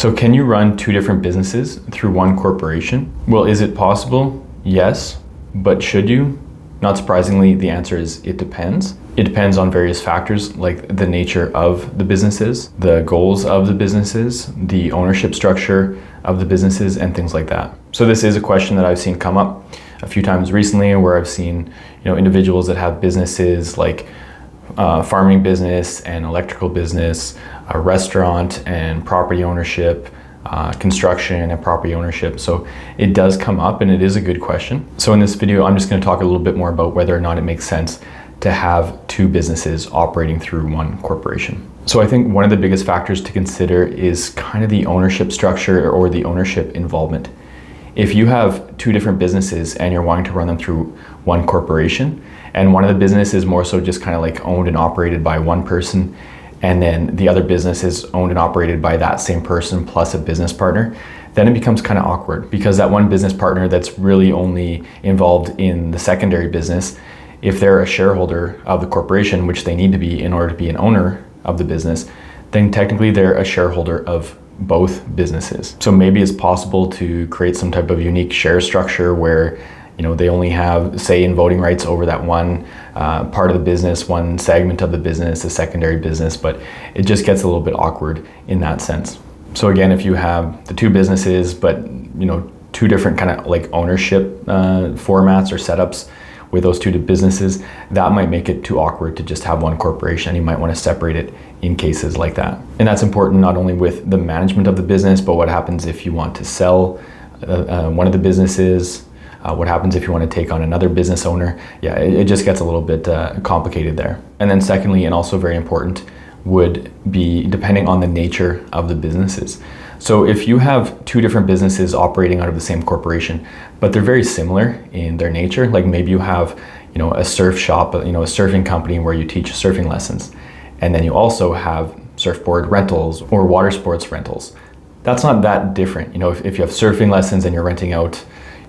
So can you run two different businesses through one corporation? Well, is it possible? Yes, but should you? Not surprisingly, the answer is it depends. It depends on various factors like the nature of the businesses, the goals of the businesses, the ownership structure of the businesses, and things like that. So this is a question that I've seen come up a few times recently, where I've seen individuals that have businesses like farming business and electrical business, a restaurant and property ownership, construction and property ownership. So it does come up, and it is a good question. So in this video, I'm just going to talk a little bit more about whether or not it makes sense to have two businesses operating through one corporation. So I think one of the biggest factors to consider is kind of the ownership structure or the ownership involvement. If you have two different businesses and you're wanting to run them through one corporation, and one of the businesses is more so just kind of like owned and operated by one person, and then the other business is owned and operated by that same person plus a business partner, then it becomes kind of awkward, because that one business partner that's really only involved in the secondary business, if they're a shareholder of the corporation, which they need to be in order to be an owner of the business, then technically they're a shareholder of both businesses. So maybe it's possible to create some type of unique share structure where they only have say in voting rights over that one part of the business, one segment of the business, the secondary business, but it just gets a little bit awkward in that sense. So again, if you have the two businesses, but two different kind of like ownership formats or setups with those two businesses, that might make it too awkward to just have one corporation. You might want to separate it in cases like that. And that's important not only with the management of the business, but what happens if you want to sell one of the businesses, what happens if you want to take on another business owner. Yeah, it just gets a little bit complicated there. And then secondly, and also very important, would be depending on the nature of the businesses. So if you have two different businesses operating out of the same corporation, but they're very similar in their nature, like maybe you have a surf shop, a surfing company where you teach surfing lessons, and then you also have surfboard rentals or water sports rentals. That's not that different. If you have surfing lessons and you're renting out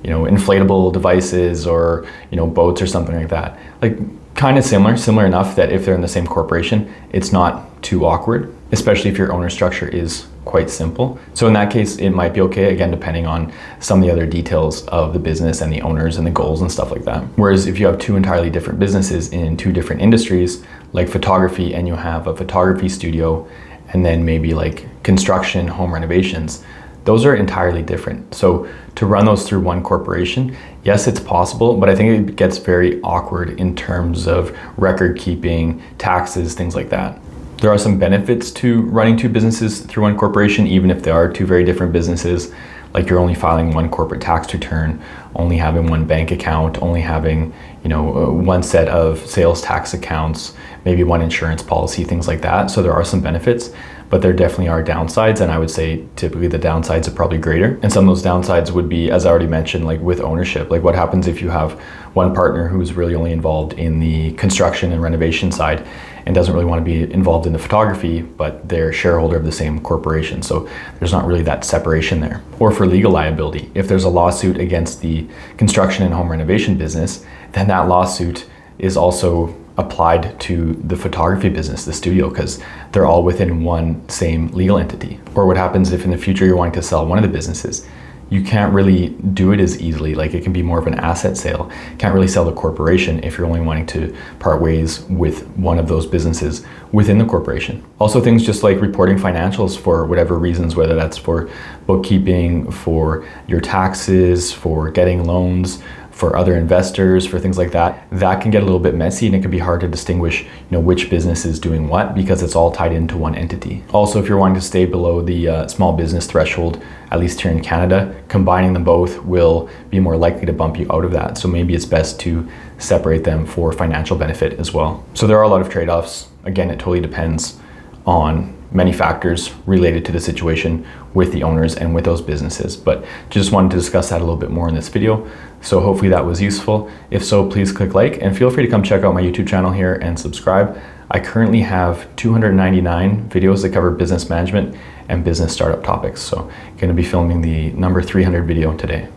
inflatable devices or boats or something like that, like kind of similar enough that if they're in the same corporation, it's not too awkward, especially if your owner structure is quite simple. So in that case, it might be okay, again, depending on some of the other details of the business and the owners and the goals and stuff like that. Whereas if you have two entirely different businesses in two different industries, like photography, and you have a photography studio, and then maybe like construction, home renovations, those are entirely different. So to run those through one corporation, yes, it's possible, but I think it gets very awkward in terms of record keeping, taxes, things like that. There are some benefits to running two businesses through one corporation, even if they are two very different businesses, like you're only filing one corporate tax return, only having one bank account, only having one set of sales tax accounts, maybe one insurance policy, things like that. So there are some benefits, but there definitely are downsides, and I would say typically the downsides are probably greater. And some of those downsides would be, as I already mentioned, like with ownership. Like what happens if you have one partner who's really only involved in the construction and renovation side and doesn't really want to be involved in the photography, but they're a shareholder of the same corporation. So there's not really that separation there. Or for legal liability, if there's a lawsuit against the construction and home renovation business, then that lawsuit is also applied to the photography business, the studio, because they're all within one same legal entity. Or what happens if in the future you're wanting to sell one of the businesses, you can't really do it as easily. Like it can be more of an asset sale. Can't really sell the corporation if you're only wanting to part ways with one of those businesses within the corporation. Also things just like reporting financials for whatever reasons, whether that's for bookkeeping, for your taxes, for getting loans, for other investors, for things like that, that can get a little bit messy, and it can be hard to distinguish which business is doing what, because it's all tied into one entity. Also, if you're wanting to stay below the small business threshold, at least here in Canada, combining them both will be more likely to bump you out of that. So maybe it's best to separate them for financial benefit as well. So there are a lot of trade-offs. Again, it totally depends on many factors related to the situation with the owners and with those businesses, but just wanted to discuss that a little bit more in this video. So hopefully that was useful. If so, please click like, and feel free to come check out my YouTube channel here and subscribe. I currently have 299 videos that cover business management and business startup topics. So I'm going to be filming the number 300 video today.